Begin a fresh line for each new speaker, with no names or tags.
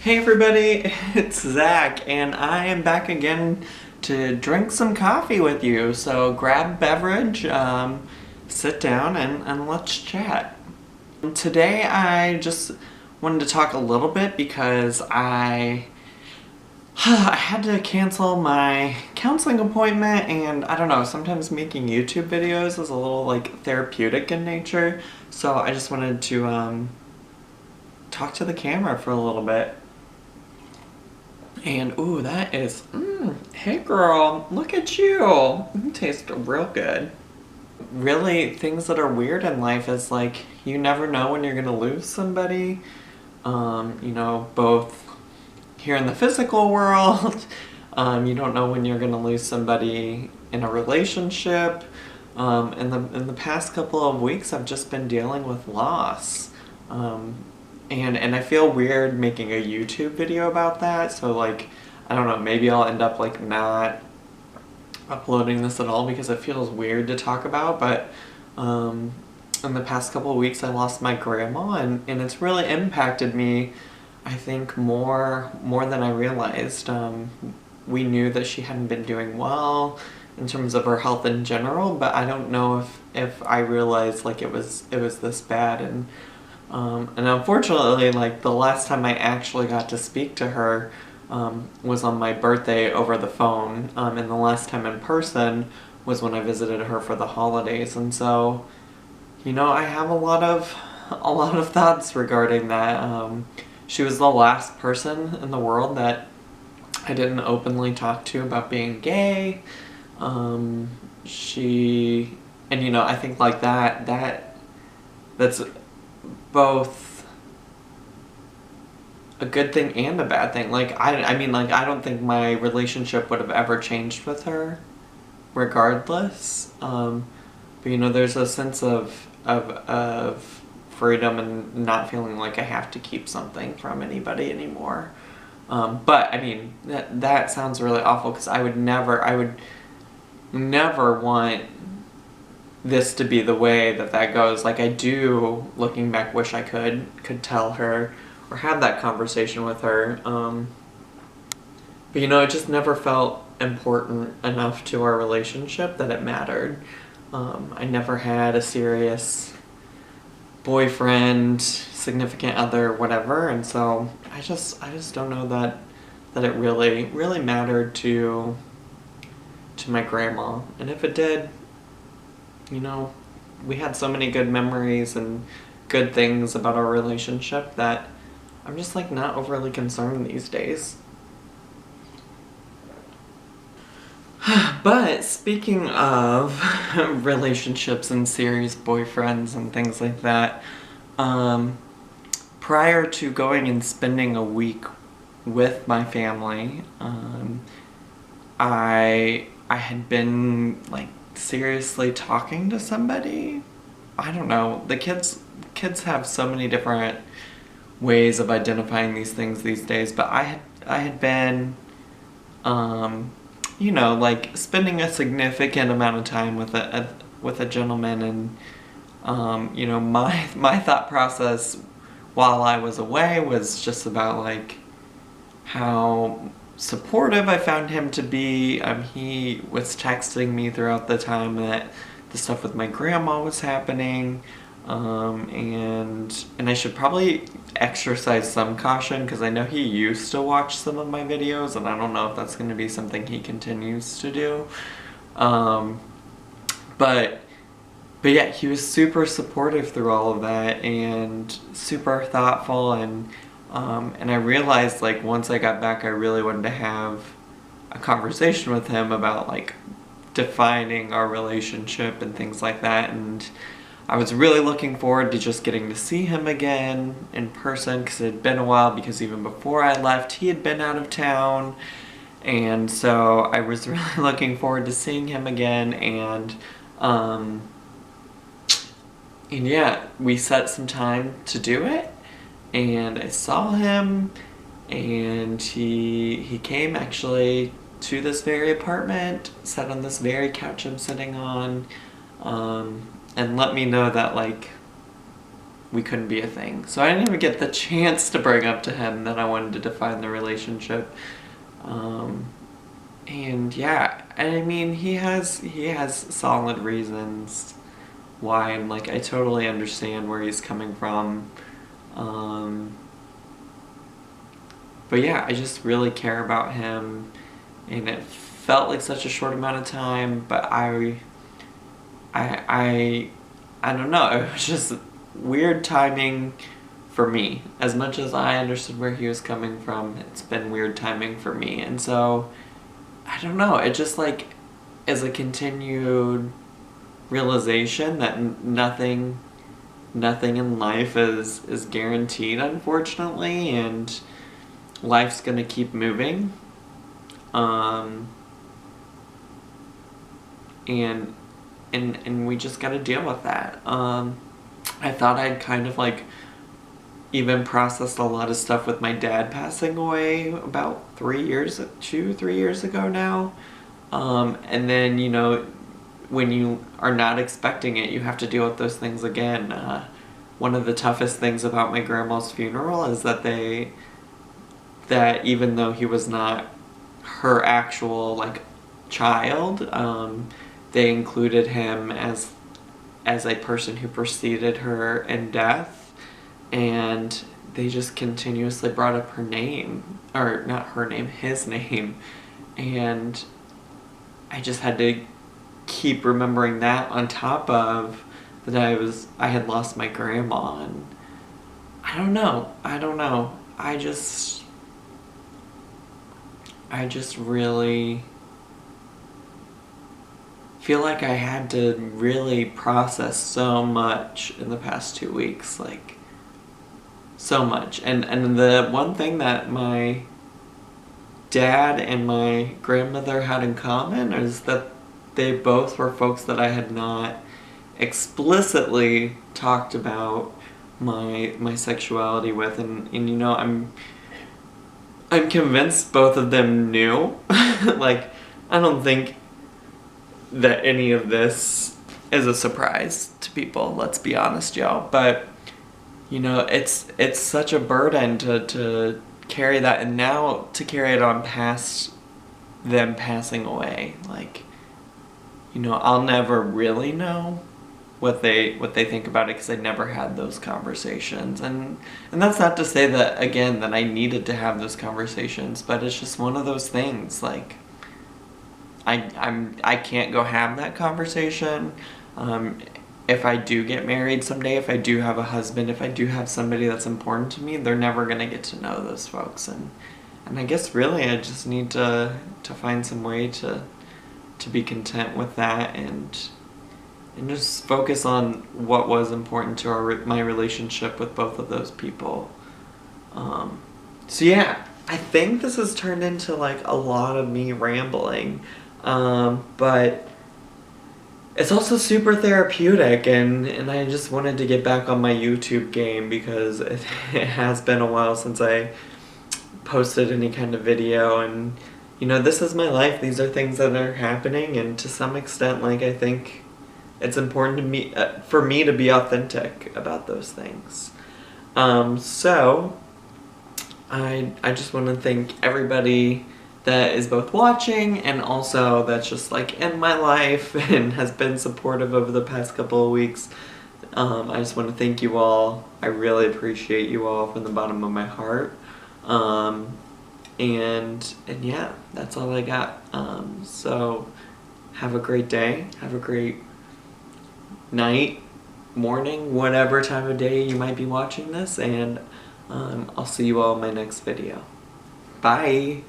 Hey everybody, it's Zach, and I am back again to drink some coffee with you. So grab a beverage, sit down, and let's chat. Today I just wanted to talk a little bit because I had to cancel my counseling appointment, and I don't know, sometimes making YouTube videos is a little like therapeutic in nature. So I just wanted to talk to the camera for a little bit. And ooh, that is, hey girl, look at you. You taste real good. Really, things that are weird in life is like, you never know when you're gonna lose somebody. Both here in the physical world, you don't know when you're gonna lose somebody in a relationship. In the past couple of weeks, I've just been dealing with loss. And I feel weird making a YouTube video about that, so like, I don't know, maybe I'll end up like not uploading this at all because it feels weird to talk about, but in the past couple of weeks I lost my grandma, and it's really impacted me, I think, more than I realized. We knew that she hadn't been doing well in terms of her health in general, but I don't know if I realized like it was this bad. And unfortunately, like, the last time I actually got to speak to her was on my birthday over the phone, and the last time in person was when I visited her for the holidays. And so, I have a lot of thoughts regarding that. She was the last person in the world that I didn't openly talk to about being gay. I think like that's both a good thing and a bad thing. Like, I mean, like, I don't think my relationship would have ever changed with her regardless. But there's a sense of freedom and not feeling like I have to keep something from anybody anymore. But I mean, that sounds really awful, because I would never want this to be the way that goes. Like, I do, looking back, wish I could tell her or have that conversation with her. But it just never felt important enough to our relationship that it mattered. I never had a serious boyfriend, significant other, whatever, and so I just don't know that it really mattered to my grandma. And if it did, we had so many good memories and good things about our relationship that I'm just like not overly concerned these days. But speaking of relationships and serious boyfriends and things like that, prior to going and spending a week with my family, I had been like seriously talking to somebody. I don't know. The kids have so many different ways of identifying these things these days, but I had been like spending a significant amount of time with a gentleman, and my thought process while I was away was just about like how supportive I found him to be. He was texting me throughout the time that the stuff with my grandma was happening, and I should probably exercise some caution, because I know he used to watch some of my videos, and I don't know if that's going to be something he continues to do. But yeah, he was super supportive through all of that, and super thoughtful, and I realized, like, once I got back, I really wanted to have a conversation with him about, like, defining our relationship and things like that. And I was really looking forward to just getting to see him again in person, because it had been a while, because even before I left, he had been out of town. And so I was really looking forward to seeing him again, and yeah, we set some time to do it. And I saw him, and he came actually to this very apartment, sat on this very couch I'm sitting on, and let me know that, like, we couldn't be a thing. So I didn't even get the chance to bring up to him that I wanted to define the relationship. And yeah, and I mean, he has solid reasons why, and like I totally understand where he's coming from. But yeah, I just really care about him, and it felt like such a short amount of time, but I don't know, it was just weird timing for me. As much as I understood where he was coming from, it's been weird timing for me. And so, I don't know, it just like is a continued realization that nothing in life is guaranteed, unfortunately, and life's gonna keep moving. And we just gotta deal with that. I thought I'd kind of like even processed a lot of stuff with my dad passing away about 3 years ago now. And then, you know, when you are not expecting it, you have to deal with those things again. One of the toughest things about my grandma's funeral is that even though he was not her actual like child, they included him as a person who preceded her in death, and they just continuously brought up her name, or not her name, his name, and I just had to keep remembering that on top of that I had lost my grandma, and I don't know, I just really feel like I had to really process so much in the past 2 weeks, like so much. And the one thing that my dad and my grandmother had in common is that they both were folks that I had not explicitly talked about my sexuality with, and you know, I'm convinced both of them knew. Like, I don't think that any of this is a surprise to people, let's be honest, y'all. But, you know, it's such a burden to carry that, and now to carry it on past them passing away. Like, you know, I'll never really know what they think about it because I never had those conversations, and that's not to say that, again, that I needed to have those conversations, but it's just one of those things, like I can't go have that conversation. If I do get married someday, if I do have a husband, if I do have somebody that's important to me, they're never gonna get to know those folks, and I guess really I just need to find some way to be content with that, and just focus on what was important to my relationship with both of those people. So yeah, I think this has turned into like a lot of me rambling, but it's also super therapeutic, and I just wanted to get back on my YouTube game because it has been a while since I posted any kind of video, and you know, this is my life, these are things that are happening, and to some extent, like, I think it's important to me, for me to be authentic about those things. So I just want to thank everybody that is both watching and also that's just like in my life and has been supportive over the past couple of weeks. I just want to thank you all. I really appreciate you all from the bottom of my heart. And yeah, that's all I got. So have a great day, have a great night, morning, whatever time of day you might be watching this, and I'll see you all in my next video. Bye!